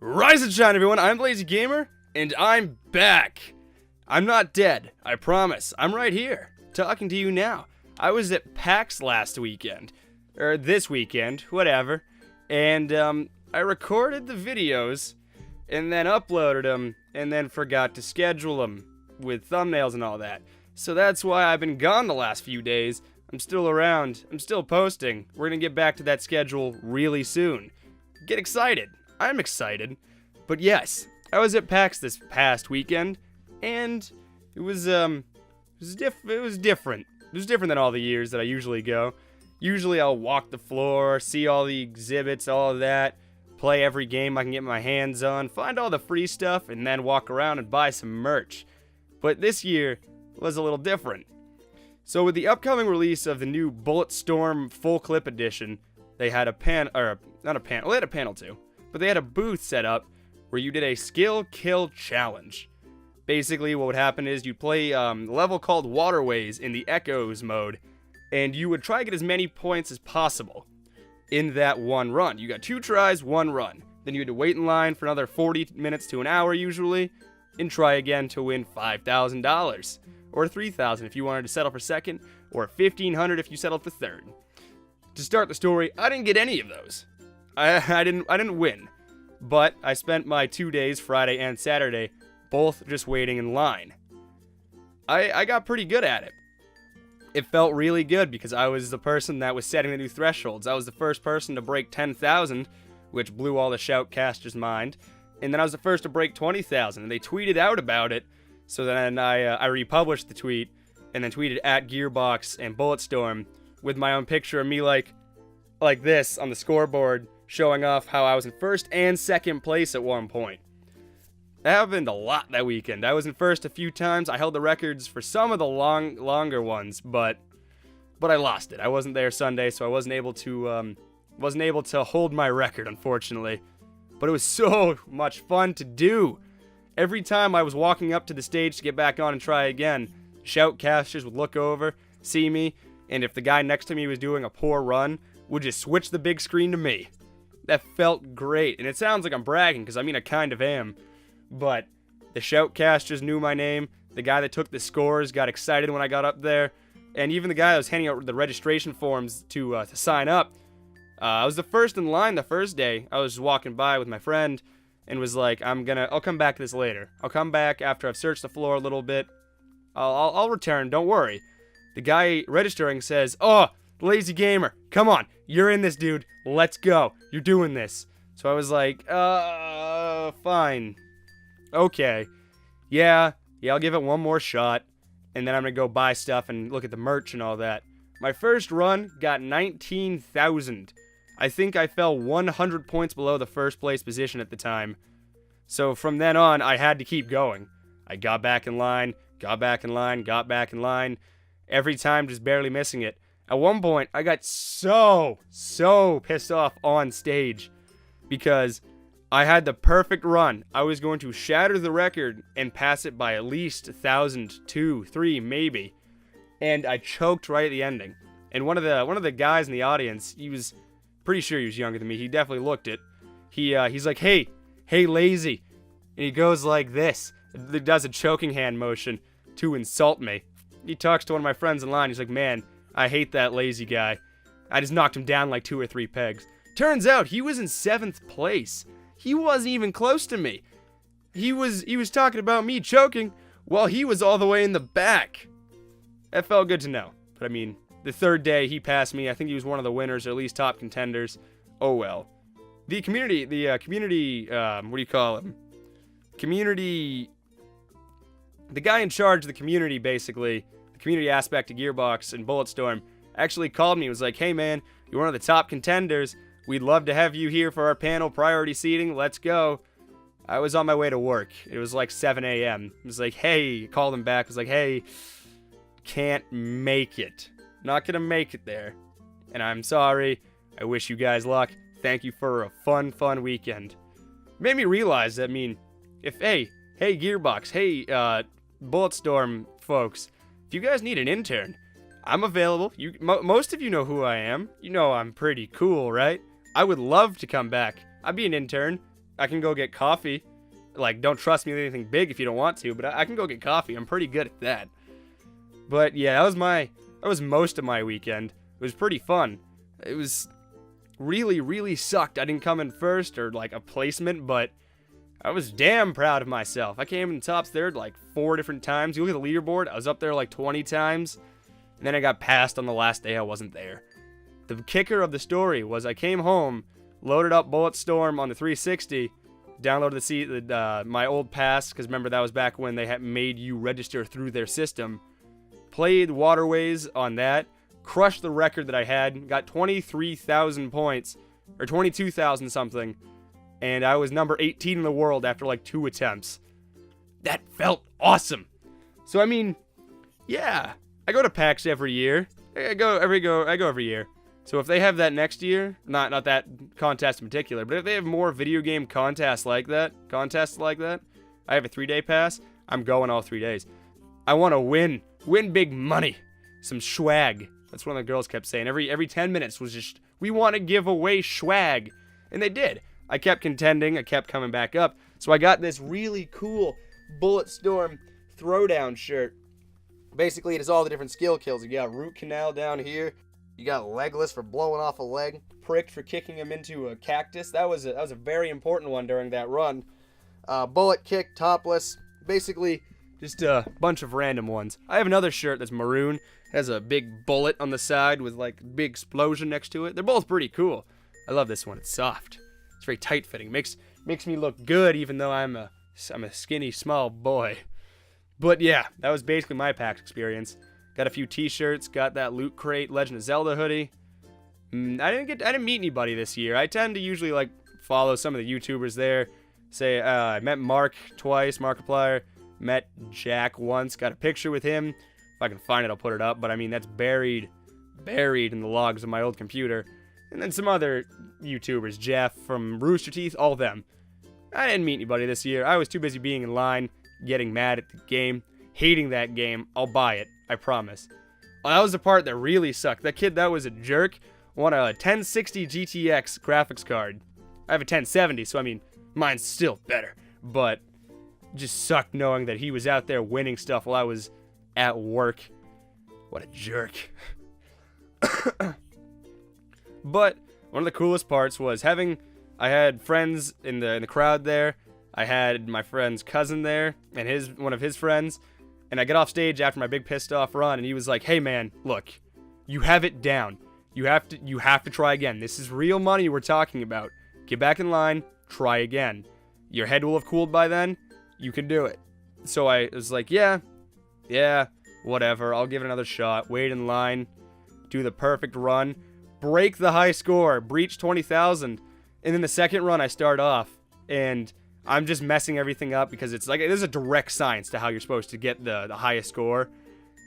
Rise and shine, everyone. I'm Lazy Gamer, and I'm back. I'm not dead, I promise. I'm right here, talking to you now. I was at Pax last weekend, or this weekend, whatever, and I recorded the videos, and then uploaded them, and then forgot to schedule them with thumbnails and all that. So that's why I've been gone the last few days. I'm still around. I'm still posting. We're gonna get back to that schedule really soon. Get excited. I'm excited. But yes, I was at PAX this past weekend, and it was different. It was different than all the years that I usually go. Usually I'll walk the floor, see all the exhibits, all of that, play every game I can get my hands on, find all the free stuff, and then walk around and buy some merch. But this year was a little different. So with the upcoming release of the new Bulletstorm Full Clip Edition, they had they had a panel too, but they had a booth set up where you did a skill kill challenge. Basically what would happen is you'd play a level called Waterways in the Echoes mode, and you would try to get as many points as possible in that one run. You got 2 tries, 1 run. Then you had to wait in line for another 40 minutes to an hour usually, and try again to win $5,000. Or $3,000 if you wanted to settle for second, or $1,500 if you settled for third. To start the story, I didn't get any of those. I didn't win, but I spent my 2 days, Friday and Saturday, both just waiting in line. I got pretty good at it. It felt really good because I was the person that was setting the new thresholds. I was the first person to break 10,000, which blew all the shoutcasters' mind, and then I was the first to break 20,000, and they tweeted out about it. So then I republished the tweet, and then tweeted at Gearbox and Bulletstorm with my own picture of me like this on the scoreboard, showing off how I was in first and second place at one point. That happened a lot that weekend. I was in first a few times. I held the records for some of the longer ones, but I lost it. I wasn't there Sunday, so I wasn't able to hold my record, unfortunately. But it was so much fun to do. Every time I was walking up to the stage to get back on and try again, shoutcasters would look over, see me, and if the guy next to me was doing a poor run, would just switch the big screen to me. That felt great, and it sounds like I'm bragging, because I mean I kind of am, but the shoutcasters knew my name, the guy that took the scores got excited when I got up there, and even the guy that was handing out the registration forms to sign up, I was the first in line the first day. I was just walking by with my friend, and was like, I'll come back to this later. I'll come back after I've searched the floor a little bit. I'll return, don't worry. The guy registering says, "Oh, Lazy Gamer, come on, you're in this, dude. Let's go. You're doing this." So I was like, fine. Okay. Yeah, I'll give it one more shot. And then I'm gonna go buy stuff and look at the merch and all that. My first run got 19,000. I think I fell 100 points below the first place position at the time. So from then on, I had to keep going. I got back in line, got back in line, got back in line. Every time just barely missing it. At one point, I got so pissed off on stage because I had the perfect run. I was going to shatter the record and pass it by at least 1,000, 2, 3, maybe. And I choked right at the ending. And one of the guys in the audience, he was pretty sure he was younger than me. He definitely looked it. He's like, hey, Lazy. And he goes like this. He does a choking hand motion to insult me. He talks to one of my friends in line. He's like, man, I hate that Lazy guy. I just knocked him down like 2 or 3 pegs. Turns out he was in 7th place. He wasn't even close to me. He was talking about me choking while he was all the way in the back. That felt good to know. But I mean, the third day, he passed me. I think he was one of the winners, or at least top contenders. Oh well. The community, what do you call him? The guy in charge of the community, basically, the community aspect of Gearbox and Bulletstorm, actually called me and was like, hey man, you're one of the top contenders. We'd love to have you here for our panel priority seating. Let's go. I was on my way to work. It was like 7 a.m. It was like, hey, called him back. It was like, hey, can't make it. Not gonna make it there. And I'm sorry. I wish you guys luck. Thank you for a fun weekend. Made me realize that, hey Gearbox, hey Bulletstorm folks, if you guys need an intern, I'm available. Most of you know who I am. You know I'm pretty cool, right? I would love to come back. I'd be an intern. I can go get coffee. Like, don't trust me with anything big if you don't want to, but I can go get coffee. I'm pretty good at that. But yeah, that was most of my weekend. It was pretty fun. It was really, really sucked. I didn't come in first or like a placement, but I was damn proud of myself. I came in tops there like 4 different times. You look at the leaderboard, I was up there like 20 times, and then I got passed on the last day I wasn't there. The kicker of the story was I came home, loaded up Bulletstorm on the 360, downloaded my old pass, because remember that was back when they had made you register through their system. Played Waterways on that, crushed the record that I had, got 23,000 points, or 22,000 something, and I was number 18 in the world after like 2 attempts. That felt awesome. So I mean, yeah, I go to PAX every year. I go every year. So if they have that next year, not that contest in particular, but if they have more video game contests like that, I have a 3-day pass, I'm going all 3 days. I want to win big money, some swag. That's what the girls kept saying. Every 10 minutes was just, we want to give away swag. And they did. I kept contending, I kept coming back up. So I got this really cool Bulletstorm throwdown shirt. Basically, it is all the different skill kills. You got root canal down here. You got legless for blowing off a leg. Pricked for kicking him into a cactus. That was a very important one during that run. Bullet kick, topless. Basically, just a bunch of random ones. I have another shirt that's maroon. Has a big bullet on the side with like big explosion next to it. They're both pretty cool. I love this one. It's soft. It's very tight fitting. Makes me look good even though I'm a skinny small boy. But yeah, that was basically my PAX experience. Got a few t-shirts, got that Loot Crate Legend of Zelda hoodie. I didn't meet anybody this year. I tend to usually like follow some of the YouTubers there. Say I met Mark twice, Markiplier. Met Jack once, got a picture with him. If I can find it, I'll put it up. But I mean, that's buried in the logs of my old computer. And then some other YouTubers, Jeff from Rooster Teeth, all of them. I didn't meet anybody this year. I was too busy being in line, getting mad at the game, hating that game. I'll buy it, I promise. Oh, that was the part that really sucked. That kid that was a jerk won a 1060 GTX graphics card. I have a 1070, so I mean, mine's still better. But just sucked knowing that he was out there winning stuff while I was at work. What a jerk. But one of the coolest parts was I had friends in the crowd there. I had my friend's cousin there and one of his friends. And I get off stage after my big pissed off run, and he was like, "Hey man, look, you have it down. You have to try again. This is real money we're talking about. Get back in line, try again. Your head will have cooled by then. You can do it." So I was like, yeah, whatever. I'll give it another shot. Wait in line, do the perfect run, break the high score, breach 20,000. And then the second run I start off, and I'm just messing everything up because it's like, there's a direct science to how you're supposed to get the highest score.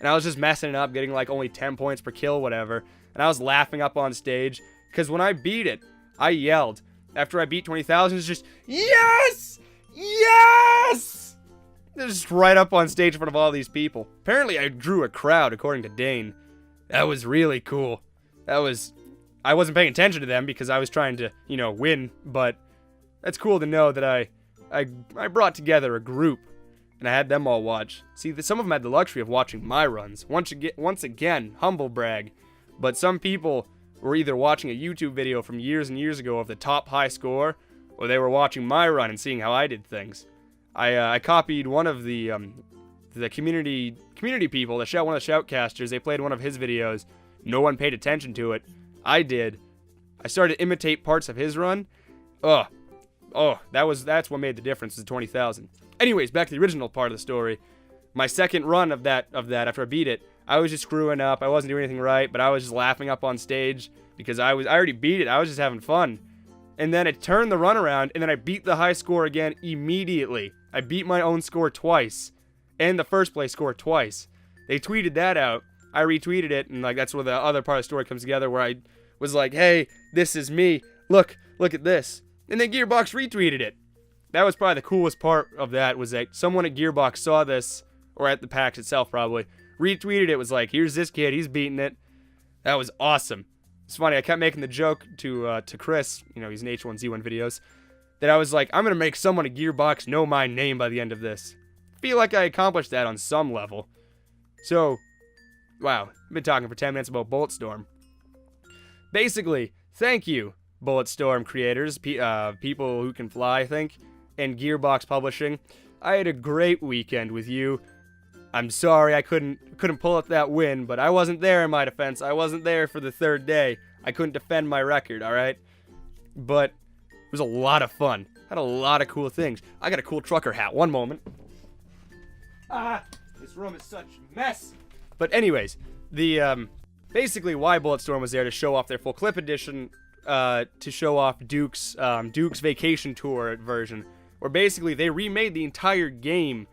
And I was just messing it up, getting like only 10 points per kill, whatever. And I was laughing up on stage because when I beat it, I yelled. After I beat 20,000, it's just, yes! Yes! Just right up on stage in front of all these people. Apparently, I drew a crowd, according to Dane. That was really cool. I wasn't paying attention to them because I was trying to, win. But that's cool to know that I brought together a group and I had them all watch. See, some of them had the luxury of watching my runs. Once again, humble brag. But some people were either watching a YouTube video from years and years ago of the top high score, or they were watching my run and seeing how I did things. I copied one of the community people, one of the shoutcasters. They played one of his videos. No one paid attention to it. I did. I started to imitate parts of his run. That's what made the difference, is 20,000. Anyways, back to the original part of the story. My second run of that after I beat it, I was just screwing up. I wasn't doing anything right, but I was just laughing up on stage because I already beat it. I was just having fun. And then it turned the run around, and then I beat the high score again immediately. I beat my own score twice, and the first place score twice. They tweeted that out. I retweeted it, and that's where the other part of the story comes together, where I was like, "Hey, this is me. Look at this." And then Gearbox retweeted it. That was probably the coolest part of that, was that someone at Gearbox saw this, or at the PAX itself probably, retweeted it, was like, "Here's this kid, he's beating it." That was awesome. It's funny, I kept making the joke to Chris, he's in H1Z1 videos. that I was like, I'm going to make someone at Gearbox know my name by the end of this. Feel like I accomplished that on some level. So, wow, I've been talking for 10 minutes about Bulletstorm. Basically, thank you, Bulletstorm creators, people who can fly, I think, and Gearbox Publishing. I had a great weekend with you. I'm sorry I couldn't pull up that win, but I wasn't there in my defense. I wasn't there for the third day. I couldn't defend my record, alright? But it was a lot of fun. Had a lot of cool things. I got a cool trucker hat. One moment. This room is such a mess. But anyways, the basically why Bulletstorm was there to show off their full clip edition, to show off Duke's Vacation Tour version, where basically they remade the entire game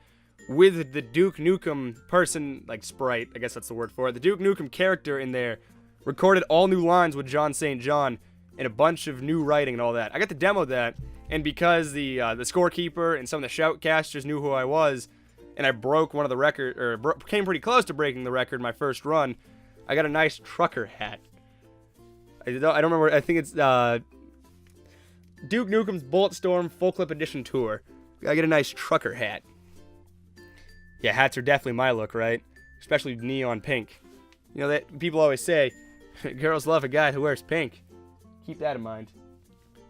with the Duke Nukem person, like sprite, I guess that's the word for it, the Duke Nukem character in there, recorded all new lines with John St. John, and a bunch of new writing and all that. I got to demo that, and because the scorekeeper and some of the shoutcasters knew who I was, and I broke one of the record, or came pretty close to breaking the record my first run, I got a nice trucker hat. I don't remember, I think it's Duke Nukem's Bulletstorm Full Clip Edition Tour. I get a nice trucker hat. Yeah, hats are definitely my look, right? Especially neon pink. You know, that people always say, girls love a guy who wears pink. Keep that in mind.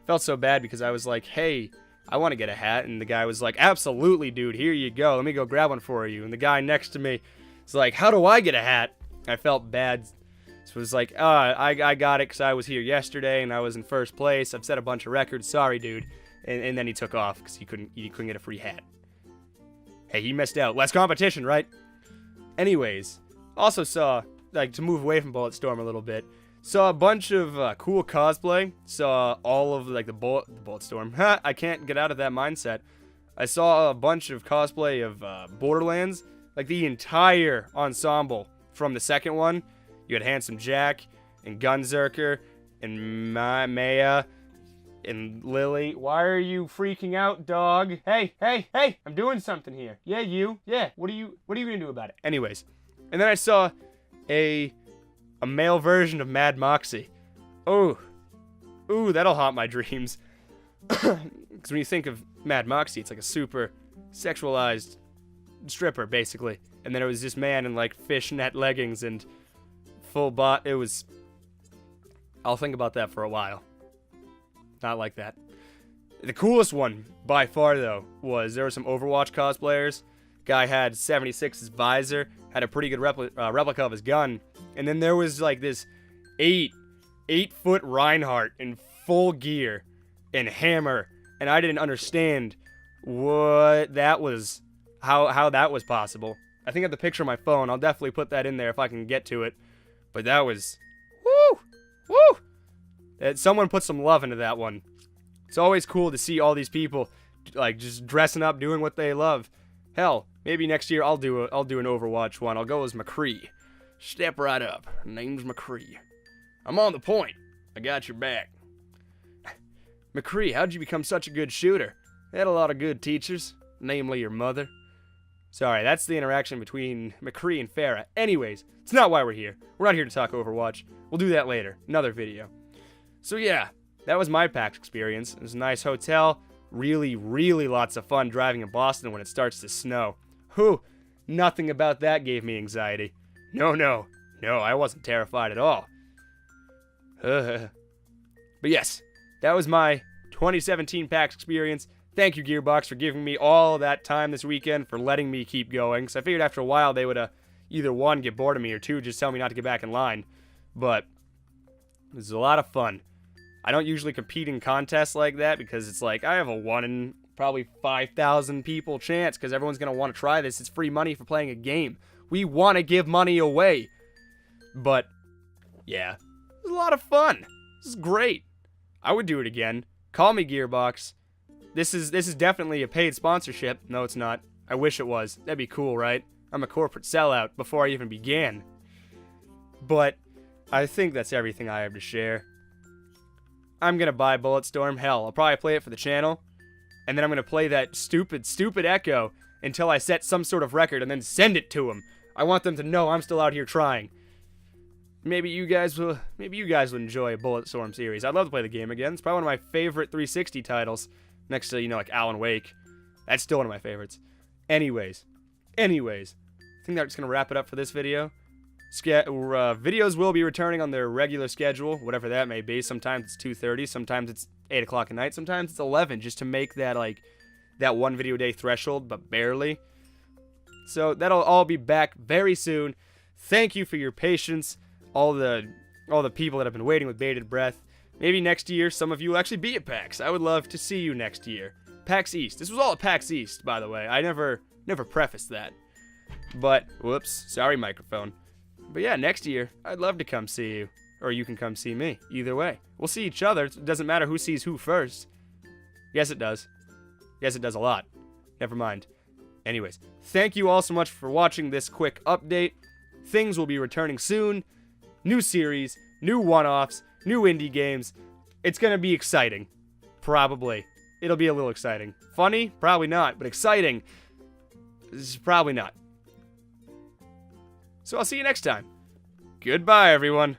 Felt so bad because I was like, hey, I want to get a hat. And the guy was like, absolutely, dude, here you go. Let me go grab one for you. And the guy next to me was like, how do I get a hat? I felt bad. So it was like, I got it because I was here yesterday and I was in first place. I've set a bunch of records. Sorry, dude. And then he took off because he couldn't get a free hat. Hey, he missed out. Less competition, right? Anyways, also saw, like, to move away from Bulletstorm a little bit, saw a bunch of cool cosplay. Saw all of, like, the Bulletstorm. Ha! I can't get out of that mindset. I saw a bunch of cosplay of Borderlands. Like, the entire ensemble from the second one. You had Handsome Jack, and Gunzerker, and Maya, and Lily. Why are you freaking out, dog? Hey, I'm doing something here. Yeah, you. Yeah, what are you gonna do about it? Anyways, and then I saw a male version of Mad Moxie. Ooh, that'll haunt my dreams. Because when you think of Mad Moxie, it's like a super sexualized stripper, basically. And then it was this man in, like, fishnet leggings and full bot. It was... I'll think about that for a while. Not like that. The coolest one, by far, though, was there were some Overwatch cosplayers. Guy had 76's visor, had a pretty good replica of his gun. And then there was, like, this 8-foot Reinhardt in full gear and hammer. And I didn't understand what that was, how that was possible. I think I have the picture on my phone. I'll definitely put that in there if I can get to it. But that was... Woo! Someone put some love into that one. It's always cool to see all these people, like, just dressing up, doing what they love. Hell, maybe next year I'll do an Overwatch one. I'll go as McCree. Step right up. Name's McCree. I'm on the point. I got your back. McCree, how'd you become such a good shooter? You had a lot of good teachers, namely your mother. Sorry, that's the interaction between McCree and Farah. Anyways, it's not why we're here. We're not here to talk Overwatch. We'll do that later. Another video. So yeah, that was my PAX experience. It was a nice hotel. Really, really lots of fun driving in Boston when it starts to snow. Whew, nothing about that gave me anxiety. No, I wasn't terrified at all. But yes, that was my 2017 PAX experience. Thank you, Gearbox, for giving me all that time this weekend, for letting me keep going. So I figured after a while they would either one, get bored of me, or two, just tell me not to get back in line. But it was a lot of fun. I don't usually compete in contests like that because it's like I have a 1 in probably 5,000 people chance because everyone's going to want to try this. It's free money for playing a game. We want to give money away. But, yeah, it was a lot of fun. This is great. I would do it again. Call me, Gearbox. This is definitely a paid sponsorship. No, it's not. I wish it was. That'd be cool, right? I'm a corporate sellout before I even began. But I think that's everything I have to share. I'm gonna buy Bulletstorm. Hell, I'll probably play it for the channel. And then I'm gonna play that stupid Echo until I set some sort of record and then send it to them. I want them to know I'm still out here trying. Maybe you guys will enjoy a Bulletstorm series. I'd love to play the game again. It's probably one of my favorite 360 titles. next to, like Alan Wake. That's still one of my favorites. Anyways, I think that's going to wrap it up for this video. Videos will be returning on their regular schedule, whatever that may be. Sometimes it's 2:30, sometimes it's 8 o'clock at night, sometimes it's 11, just to make that, that one video a day threshold, but barely. So that'll all be back very soon. Thank you for your patience, all the people that have been waiting with bated breath. Maybe next year, some of you will actually be at PAX. I would love to see you next year. PAX East. This was all at PAX East, by the way. I never prefaced that. But, whoops, sorry microphone. But yeah, next year, I'd love to come see you. Or you can come see me. Either way. We'll see each other. It doesn't matter who sees who first. Yes, it does. Yes, it does a lot. Never mind. Anyways, thank you all so much for watching this quick update. Things will be returning soon. New series, new one-offs, new indie games. It's gonna be exciting. Probably. It'll be a little exciting. Funny? Probably not. But exciting? Probably not. So I'll see you next time. Goodbye, everyone.